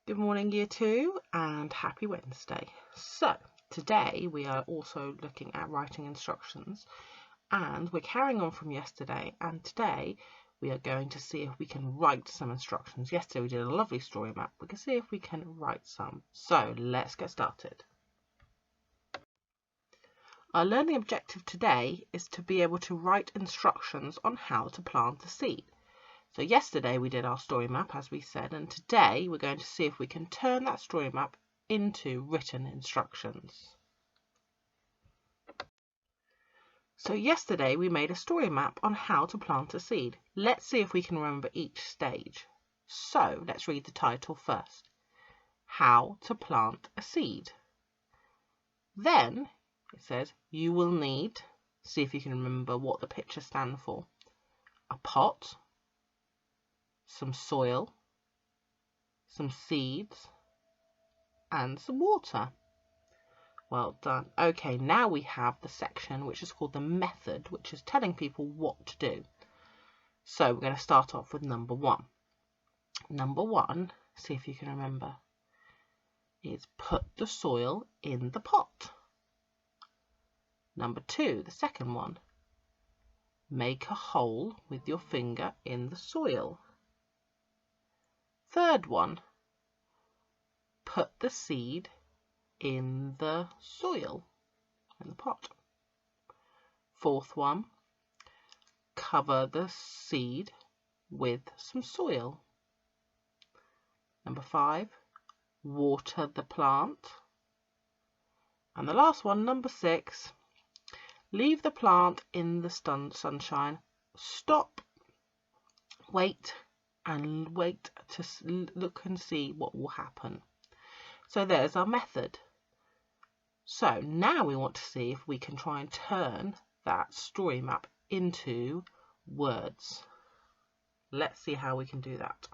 Good morning, Year 2, and happy Wednesday. So, today we are also looking at writing instructions, and we're carrying on from yesterday, and today we are going to see if we can write some instructions. Yesterday we did a lovely story map. We can see if we can write some. So, let's get started. Our learning objective today is to be able to write instructions on how to plant a seed. So yesterday we did our story map, as we said, and today we're going to see if we can turn that story map into written instructions. So yesterday we made a story map on how to plant a seed. Let's see if we can remember each stage. So let's read the title first. How to plant a seed. Then it says you will need, see if you can remember what the pictures stand for, a pot, some soil, some seeds, and some water. Well done. Okay, now we have the section which is called the method, which is telling people what to do. So we're going to start off with number 1. Number 1, see if you can remember, is put the soil in the pot. Number 2, the second one, make a hole with your finger in the soil. Third one, put the seed in the soil, in the pot. Fourth one, cover the seed with some soil. Number 5, water the plant. And the last one, number 6, leave the plant in the sunshine. Stop, wait, and wait to look and see what will happen. So there's our method. So now we want to see if we can try and turn that story map into words. Let's see how we can do that.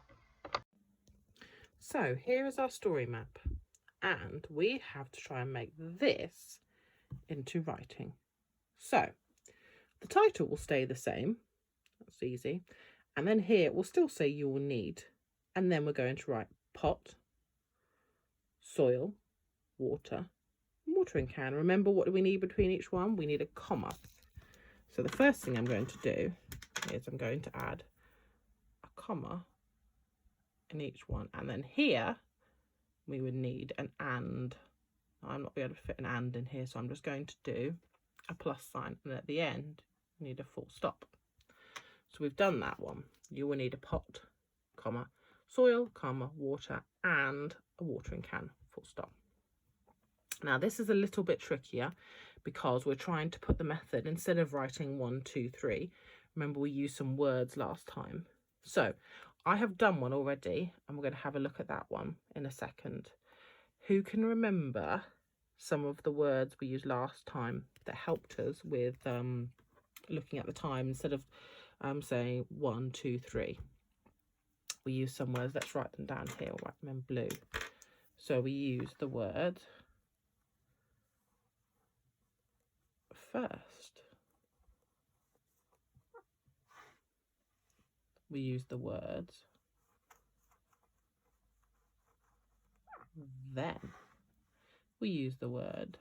So here is our story map, and we have to try and make this into writing. So the title will stay the same, that's easy, and then here it will still say you will need, and then we're going to write pot, soil, water, watering can. Remember, what do we need between each one? We need a comma. So the first thing I'm going to do is I'm going to add a comma in each one, and then here we would need an and. I'm not going to be able to fit an and in here, so I'm just going to do a plus sign, and at the end we need a full stop. So we've done that one. You will need a pot, comma, soil, comma, water, and a watering can, full stop. Now this is a little bit trickier because we're trying to put the method, instead of writing 1, 2, 3, remember we used some words last time. So I have done one already, and we're going to have a look at that one in a second. Who can remember some of the words we used last time that helped us with looking at the time? Instead of saying 1, 2, 3, we use some words. Let's write them down here. We'll write them in blue. So we use the word first. We use the words then. We use the word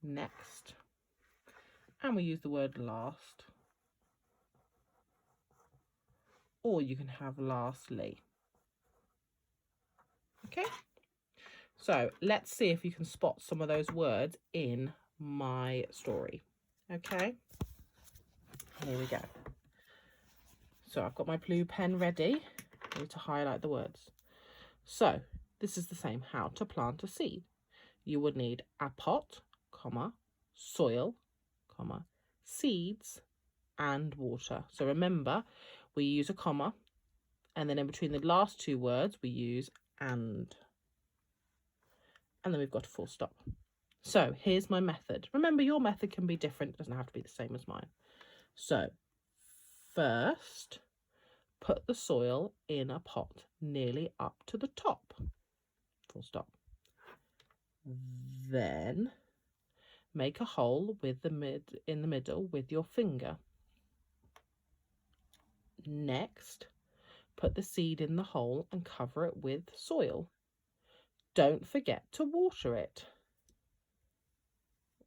next. And we use the word last. Or you can have lastly. Okay? So let's see if you can spot some of those words in my story. Okay? Here we go. So I've got my blue pen ready to highlight the words. So this is the same. How to plant a seed. You would need a pot, comma, soil, comma, seeds, and water. So remember, we use a comma, and then in between the last two words we use and then we've got a full stop. So here's my method. Remember, your method can be different. It doesn't have to be the same as mine. So first, put the soil in a pot nearly up to the top. Full stop. Then make a hole with in the middle with your finger. Next, Put the seed in the hole and cover it with soil. Don't forget to water it.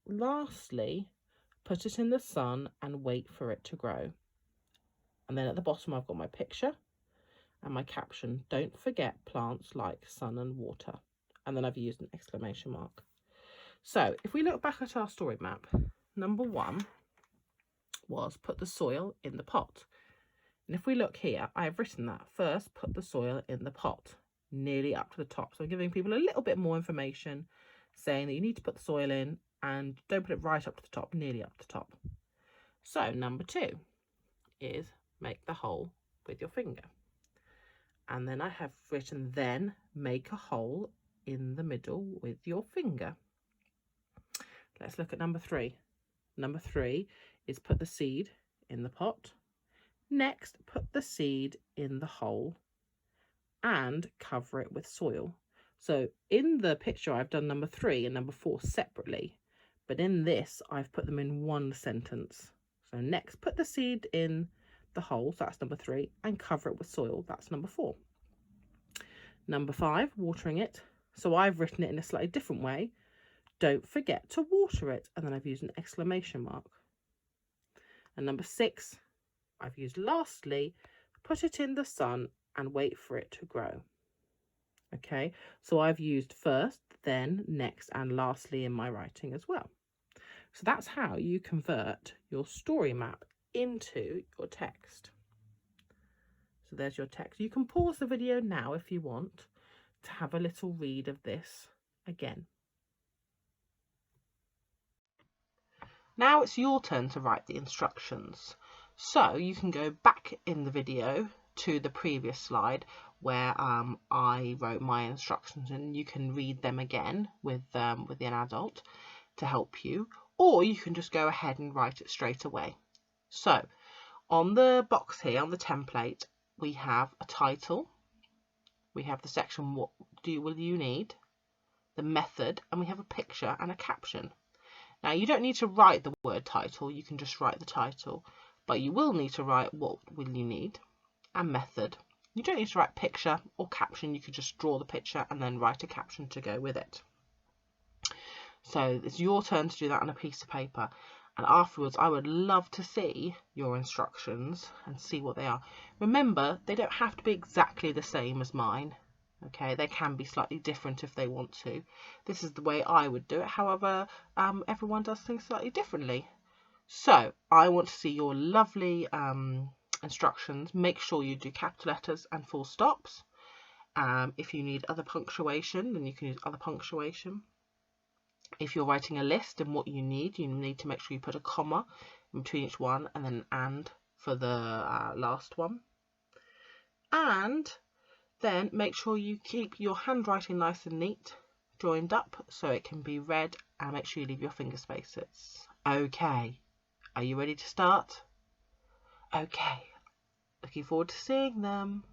Lastly, put it in the sun and wait for it to grow. And then at the bottom I've got my picture and my caption, don't forget plants like sun and water. And then I've used an exclamation mark. So if we look back at our story map, number 1 was put the soil in the pot. And if we look here, I've written that first, put the soil in the pot, nearly up to the top. So I'm giving people a little bit more information, saying that you need to put the soil in and don't put it right up to the top, nearly up to the top. So number 2 is make the hole with your finger. And then I have written, then make a hole in the middle with your finger. Let's look at number 3. Number 3 is put the seed in the pot. Next, put the seed in the hole and cover it with soil. So in the picture, I've done number 3 and number 4 separately, but in this, I've put them in one sentence. So next, put the seed in the hole, so that's number 3, and cover it with soil, that's number 4. Number 5, watering it. So I've written it in a slightly different way. Don't forget to water it, and then I've used an exclamation mark. And number 6, I've used lastly, put it in the sun and wait for it to grow. Okay, so I've used first, then, next, and lastly in my writing as well. So that's how you convert your story map into your text. So there's your text. You can pause the video now if you want to have a little read of this again. Now it's your turn to write the instructions. So you can go back in the video to the previous slide where I wrote my instructions, and you can read them again with an adult to help you, or you can just go ahead and write it straight away. So on the box here, on the template, we have a title, we have the section what will you need, the method, and we have a picture and a caption. Now you don't need to write the word title, you can just write the title, but you will need to write what will you need and method. You don't need to write picture or caption, you could just draw the picture and then write a caption to go with it. So it's your turn to do that on a piece of paper, and afterwards I would love to see your instructions and see what they are. Remember, they don't have to be exactly the same as mine. Okay, they can be slightly different if they want to. This is the way I would do it. However, everyone does things slightly differently. So I want to see your lovely instructions. Make sure you do capital letters and full stops. If you need other punctuation, then you can use other punctuation. If you're writing a list and what you need to make sure you put a comma in between each one and then and for the last one. And then make sure you keep your handwriting nice and neat, joined up so it can be read, and make sure you leave your finger spaces. Okay, are you ready to start? Okay, looking forward to seeing them.